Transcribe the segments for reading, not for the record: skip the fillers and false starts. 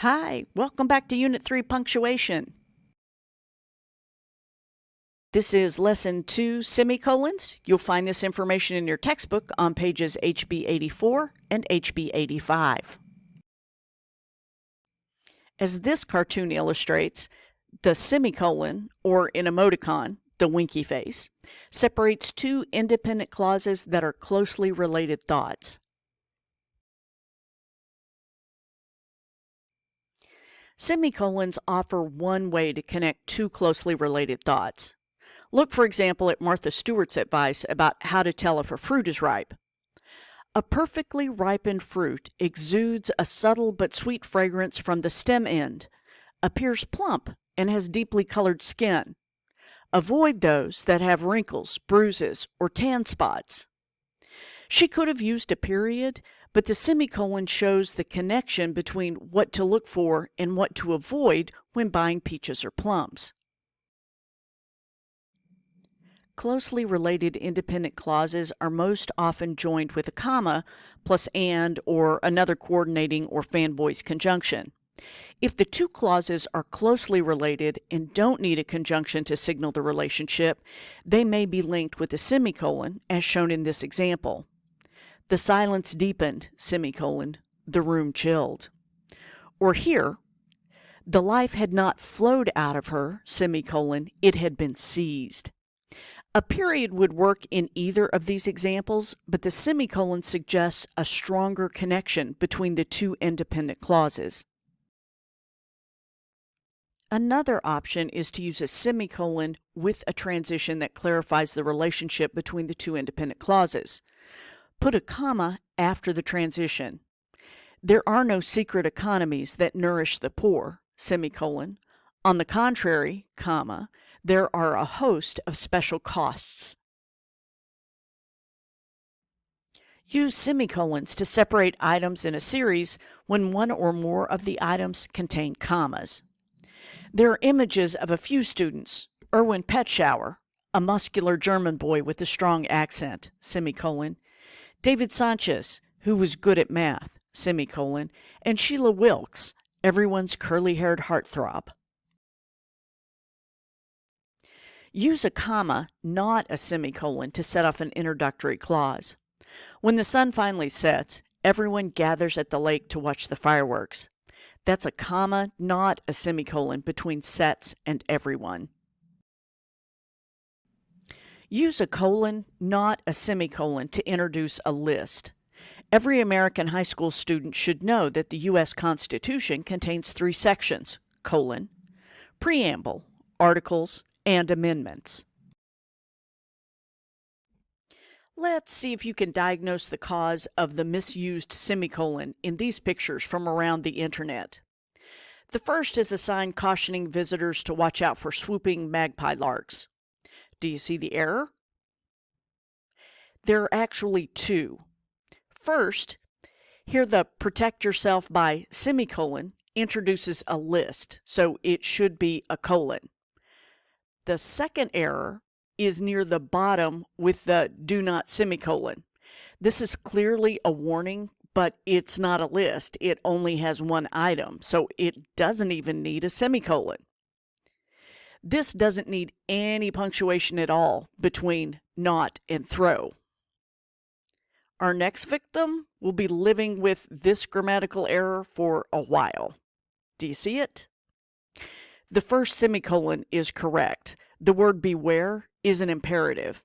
Hi, welcome back to Unit 3 Punctuation. This is Lesson 2, Semicolons. You'll find this information in your textbook on pages HB 84 and HB 85. As this cartoon illustrates, the semicolon, or in emoticon, the winky face, separates two independent clauses that are closely related thoughts. Semicolons offer one way to connect two closely related thoughts. Look, for example, at Martha Stewart's advice about how to tell if a fruit is ripe. A perfectly ripened fruit exudes a subtle but sweet fragrance from the stem end, appears plump, and has deeply colored skin. Avoid those that have wrinkles, bruises, or tan spots. She could have used a period, but the semicolon shows the connection between what to look for and what to avoid when buying peaches or plums. Closely related independent clauses are most often joined with a comma plus and or another coordinating or fanboys conjunction. If the two clauses are closely related and don't need a conjunction to signal the relationship, they may be linked with a semicolon, as shown in this example. The silence deepened, semicolon, the room chilled. Or here, the life had not flowed out of her, semicolon, it had been seized. A period would work in either of these examples, but the semicolon suggests a stronger connection between the two independent clauses. Another option is to use a semicolon with a transition that clarifies the relationship between the two independent clauses. Put a comma after the transition. There are no secret economies that nourish the poor, semicolon. On the contrary, comma, there are a host of special costs. Use semicolons to separate items in a series when one or more of the items contain commas. There are images of a few students: Erwin Petschauer, a muscular German boy with a strong accent, semicolon; David Sanchez, who was good at math, semicolon; and Sheila Wilkes, everyone's curly-haired heartthrob. Use a comma, not a semicolon, to set off an introductory clause. When the sun finally sets, everyone gathers at the lake to watch the fireworks. That's a comma, not a semicolon, between sets and everyone. Use a colon, not a semicolon, to introduce a list. Every American high school student should know that the U.S. Constitution contains 3 sections: colon, preamble, articles, and amendments. Let's see if you can diagnose the cause of the misused semicolon in these pictures from around the internet. The first is a sign cautioning visitors to watch out for swooping magpie larks. Do you see the error? There are actually 2. First, here the protect yourself by semicolon introduces a list, so it should be a colon. The second error is near the bottom with the do not semicolon. This is clearly a warning, but it's not a list. It only has one item, so it doesn't even need a semicolon. This doesn't need any punctuation at all between not and throw. Our next victim will be living with this grammatical error for a while. Do you see it? The first semicolon is correct. The word beware is an imperative.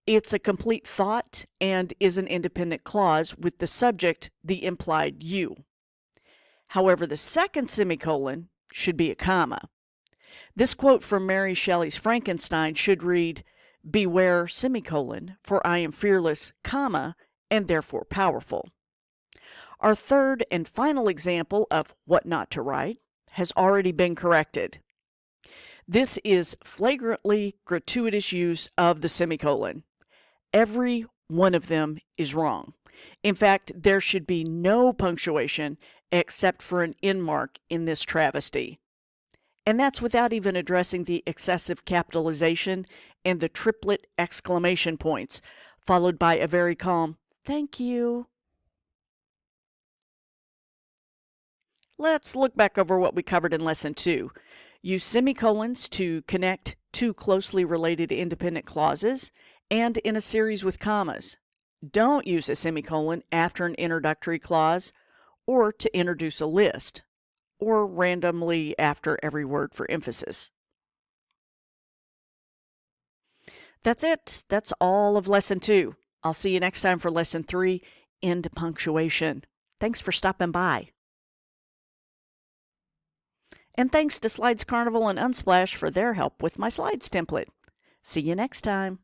It's a complete thought and is an independent clause with the subject the implied you. However, the second semicolon should be a comma. This quote from Mary Shelley's Frankenstein should read, beware semicolon, for I am fearless, comma, and therefore powerful. Our third and final example of what not to write has already been corrected. This is flagrantly gratuitous use of the semicolon. Every one of them is wrong. In fact, there should be no punctuation except for an end mark in this travesty. And that's without even addressing the excessive capitalization and the triplet exclamation points, followed by a very calm, thank you. Let's look back over what we covered in Lesson 2. Use semicolons to connect two closely related independent clauses and in a series with commas. Don't use a semicolon after an introductory clause or to introduce a list, or randomly after every word for emphasis. That's it. That's all of Lesson 2. I'll see you next time for Lesson 3, End Punctuation. Thanks for stopping by. And thanks to Slides Carnival and Unsplash for their help with my slides template. See you next time.